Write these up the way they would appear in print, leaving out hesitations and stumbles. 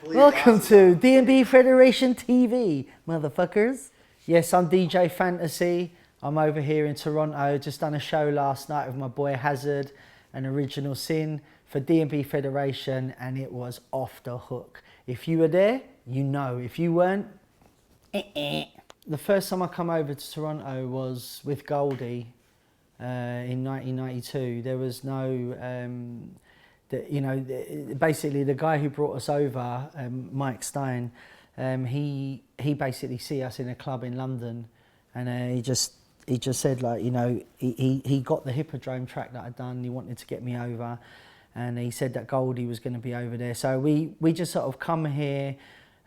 Welcome to DNB Federation TV, motherfuckers. Yes, I'm DJ Phantasy. I'm over here in Toronto. Just done a show last night with my boy Hazard and Original Sin for DNB Federation, and it was off the hook. If you were there, you know. If you weren't, The first time I come over to Toronto was with Goldie in 1992. There was no... basically the guy who brought us over, Mike Stein, he basically see us in a club in London, and he just said, like, he got the Hippodrome track that I'd done. He wanted to get me over, and he said that Goldie was going to be over there. So we just sort of come here,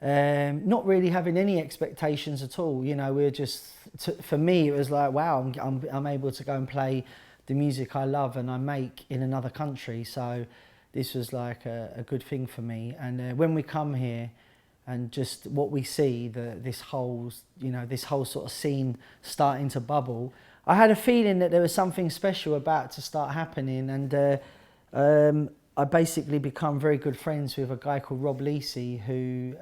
not really having any expectations at all. We were just, for me, it was like, wow, I'm able to go and play the music I love and I make in another country. So this was like a good thing for me. And when we come here and just what we see, this whole sort of scene starting to bubble, I had a feeling that there was something special about to start happening. And I basically become very good friends with a guy called Rob Lisi, who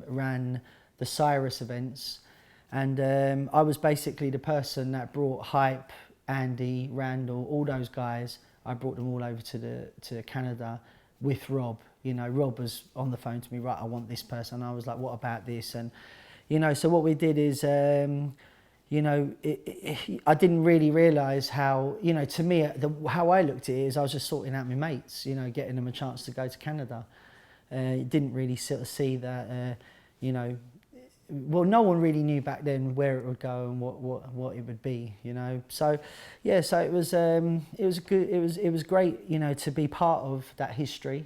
ran the Cyrus events. And I was basically the person that brought Hype, Andy, Randall, all those guys. I brought them all over to Canada with Rob. Rob was on the phone to me, right, I want this person. I was like, what about this? And, so what we did is, I didn't really realise how, to me, how I looked at it is I was just sorting out my mates, getting them a chance to go to Canada. Didn't really sort of see that, well, no one really knew back then where it would go and what it would be, So yeah, so it was good. It was great, to be part of that history,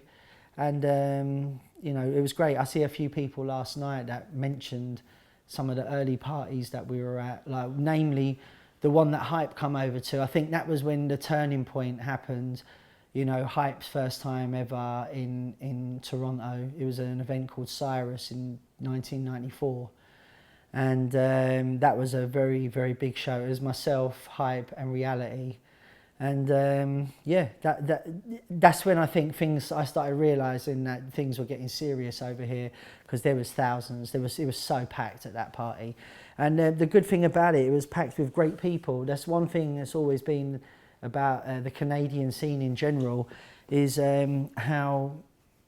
and it was great. I see a few people last night that mentioned some of the early parties that we were at, like namely the one that Hype come over to. I think that was when the turning point happened. Hype's first time ever in Toronto. It was an event called Cyrus in 1994. And that was a very, very big show. It was myself, Hype and Reality. And yeah, that's when I think I started realising that things were getting serious over here, because there was thousands. It was so packed at that party. And the good thing about it was packed with great people. That's one thing that's always been about the Canadian scene in general, is how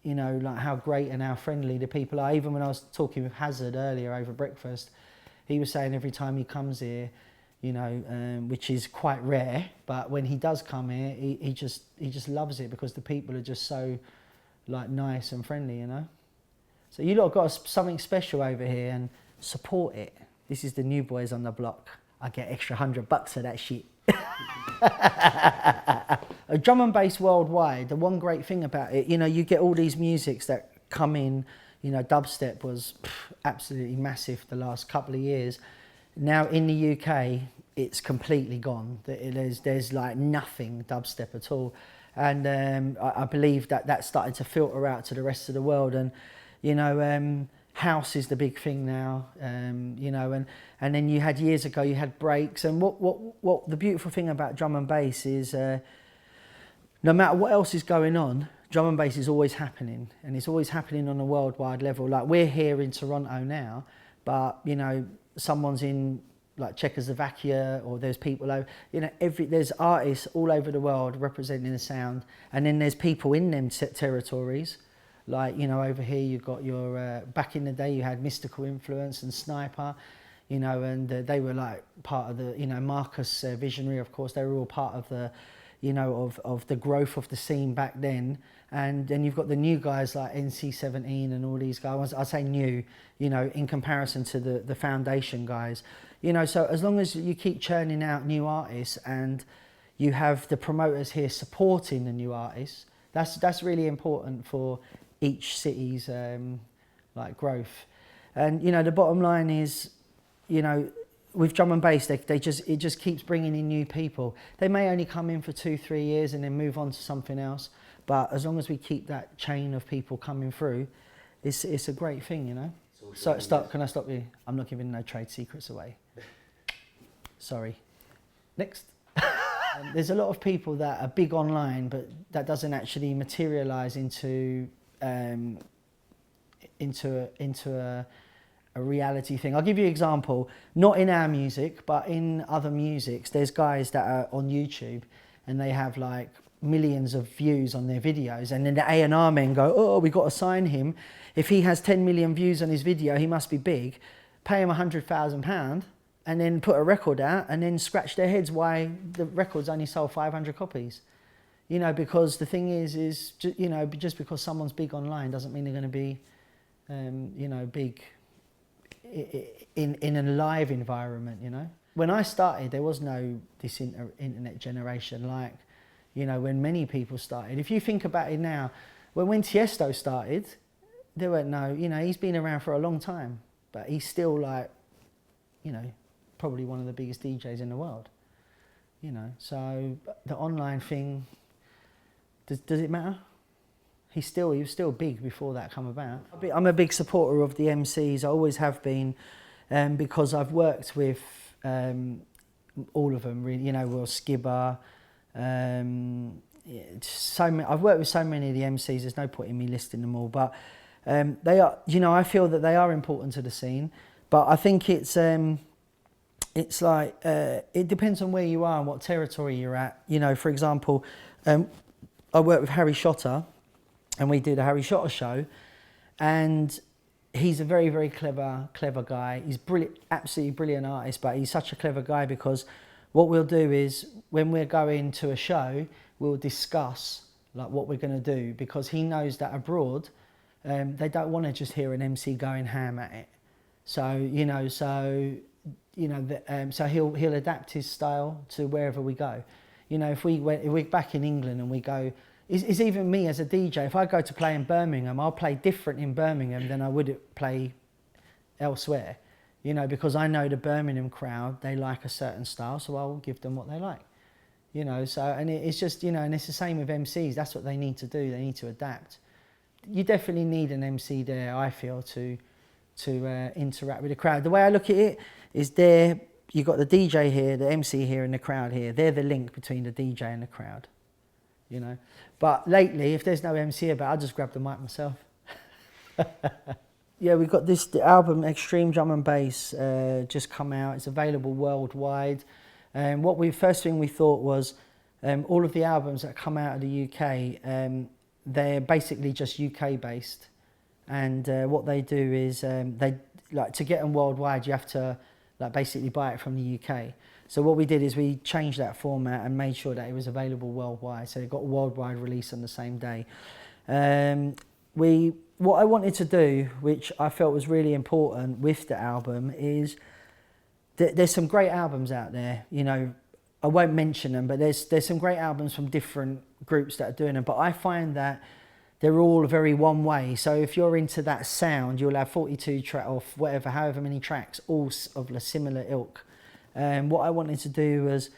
how great and how friendly the people are. Even when I was talking with Hazard earlier over breakfast, he was saying every time he comes here, which is quite rare, but when he does come here, he just loves it, because the people are just so nice and friendly, So you lot have got something special over here, and support it. This is the new boys on the block. I get extra $100 for that shit. A drum and bass worldwide, the one great thing about it, you get all these musics that come in, dubstep was absolutely massive the last couple of years. Now in the UK, it's completely gone. There's like nothing dubstep at all. And I believe that started to filter out to the rest of the world. And, house is the big thing now, and then you had years ago, you had breaks. And what the beautiful thing about drum and bass is, no matter what else is going on, drum and bass is always happening, and it's always happening on a worldwide level. Like, we're here in Toronto now, but someone's in like Czechoslovakia, or there's people over, there's artists all over the world representing the sound, and then there's people in them territories. Like, over here you've got your, back in the day you had Mystical Influence and Sniper, and they were like part of the, Marcus Visionary, of course, they were all part of the, of the growth of the scene back then. And then you've got the new guys like NC17 and all these guys. I say new, in comparison to the foundation guys. So as long as you keep churning out new artists and you have the promoters here supporting the new artists, that's really important for each city's growth. And the bottom line is, with drum and bass, it just keeps bringing in new people. They may only come in for 2-3 years and then move on to something else, but as long as we keep that chain of people coming through, it's a great thing, So can I stop you? I'm not giving no trade secrets away. Sorry. Next. There's a lot of people that are big online, but that doesn't actually materialise into a reality thing. I'll give you an example, not in our music, but in other musics. There's guys that are on YouTube and they have like millions of views on their videos, and then the A&R men go, oh, we got to sign him. If he has 10 million views on his video, he must be big. Pay him £100,000 and then put a record out and then scratch their heads why the record's only sold 500 copies. You know, because the thing is, you know, just because someone's big online doesn't mean they're going to be, you know, big in a live environment, you know. When I started, there was no this internet generation like, you know, when many people started. If you think about it now, when Tiesto started, there weren't no, you know, he's been around for a long time, but he's still like, you know, probably one of the biggest DJs in the world, you know. So the online thing, does it matter? He was still big before that come about. I'm a big supporter of the MCs. I always have been, because I've worked with all of them, really. You know, Will Skibber. I've worked with so many of the MCs. There's no point in me listing them all, but they are. You know, I feel that they are important to the scene. But I think it's like it depends on where you are and what territory you're at. You know, for example, I worked with Harry Shotter. And we did a Harry Shotter show, and he's a very, very clever guy. He's brilliant, absolutely brilliant artist, but he's such a clever guy because what we'll do is when we're going to a show, we'll discuss like what we're going to do, because he knows that abroad, they don't want to just hear an MC going ham at it. So so he'll adapt his style to wherever we go. You know, if we're back in England and we go. It's even me as a DJ, if I go to play in Birmingham, I'll play different in Birmingham than I would play elsewhere, you know, because I know the Birmingham crowd, they like a certain style, so I'll give them what they like, you know. So, and it's just, you know, and it's the same with MCs, that's what they need to do, they need to adapt. You definitely need an MC there, I feel, to interact with the crowd. The way I look at it is you've got the DJ here, the MC here, and the crowd here. They're the link between the DJ and the crowd. You know, but lately, if there's no MC about, I'll just grab the mic myself. Yeah, we've got the album Extreme Drum and Bass just come out. It's available worldwide. First thing we thought was all of the albums that come out of the UK, they're basically just UK based, and what they do is they like to get them worldwide. You have to like basically buy it from the UK. So what we did is we changed that format and made sure that it was available worldwide. So it got a worldwide release on the same day. What I wanted to do, which I felt was really important with the album, is there's some great albums out there. You know, I won't mention them, but there's some great albums from different groups that are doing them. But I find that they're all very one way. So if you're into that sound, you'll have 42 track or whatever, however many tracks, all of a similar ilk. What I wanted to do was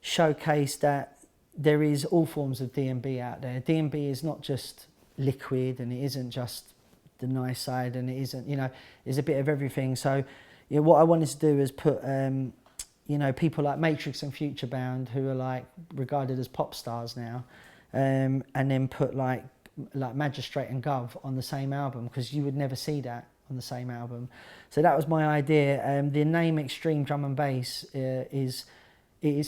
showcase that there is all forms of DNB out there. DNB is not just liquid, and it isn't just the nice side, and it isn't, you know, there's a bit of everything. So, you know, what I wanted to do is put, you know, people like Matrix and Futurebound, who are like regarded as pop stars now, and then put like Magistrate and Gov on the same album, because you would never see that on the same album. So that was my idea. The name Extreme Drum and Bass is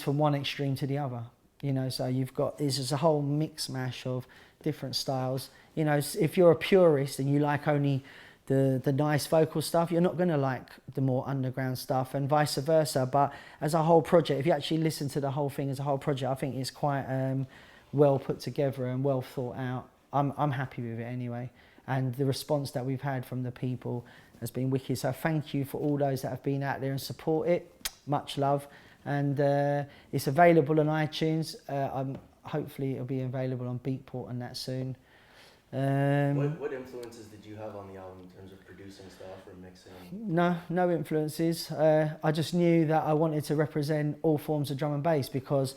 from one extreme to the other. You know, so you've got, this is a whole mix mash of different styles. You know, if you're a purist and you like only the nice vocal stuff, you're not going to like the more underground stuff, and vice versa. But as a whole project, if you actually listen to the whole thing as a whole project, I think it's quite well put together and well thought out. I'm happy with it anyway. And the response that we've had from the people has been wicked. So thank you for all those that have been out there and support it. Much love. And it's available on iTunes. Hopefully it'll be available on Beatport and that soon. What influences did you have on the album in terms of producing stuff or mixing? No influences. I just knew that I wanted to represent all forms of drum and bass, because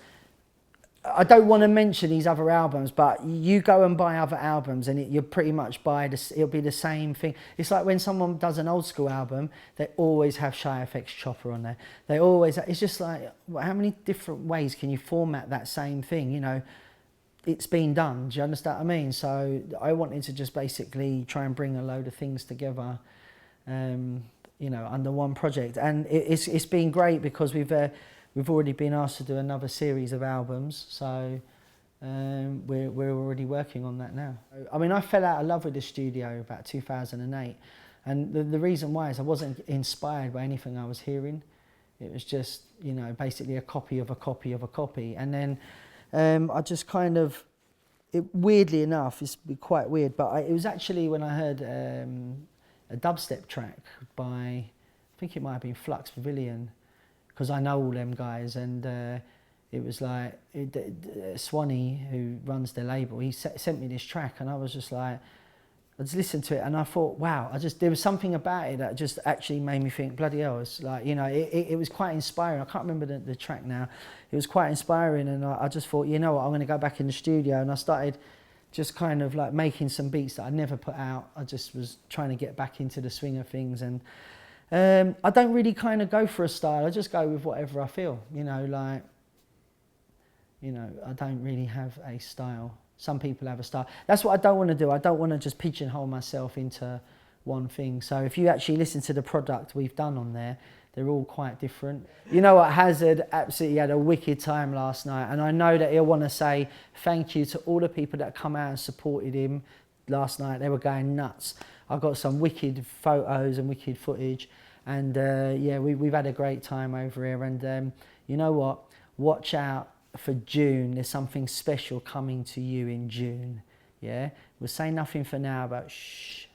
I don't want to mention these other albums, but you go and buy other albums and you'll pretty much buy this, it'll be the same thing. It's like when someone does an old school album, they always have Shy FX Chopper on there. They always, it's just like, how many different ways can you format that same thing? You know, it's been done. Do you understand what I mean? So I wanted to just basically try and bring a load of things together, you know, under one project. And it's been great because we've already been asked to do another series of albums. So we're already working on that now. I mean, I fell out of love with the studio about 2008. And the reason why is I wasn't inspired by anything I was hearing. It was just, you know, basically a copy of a copy of a copy. And then I just kind of, weirdly enough, it's quite weird, but it was actually when I heard a dubstep track by, I think it might have been Flux Pavilion, because I know all them guys, and it was like, Swanee, who runs the label, he sent me this track, and I was just like, I just listened to it and I thought, wow, there was something about it that just actually made me think, bloody hell, it's like, you know, it was quite inspiring. I can't remember the track now. It was quite inspiring, and I just thought, you know what, I'm going to go back in the studio, and I started just kind of like making some beats that I never put out. I just was trying to get back into the swing of things, and I don't really kind of go for a style. I just go with whatever I feel, you know, like, you know, I don't really have a style. Some people have a style. That's what I don't want to do. I don't want to just pigeonhole myself into one thing. So if you actually listen to the product we've done on there, they're all quite different. You know what, Hazard absolutely had a wicked time last night, and I know that he'll want to say thank you to all the people that come out and supported him last night. They were going nuts. I got some wicked photos and wicked footage, and yeah, we've had a great time over here. And you know what, watch out for June. There's something special coming to you in June. Yeah, we'll say nothing for now, but shh.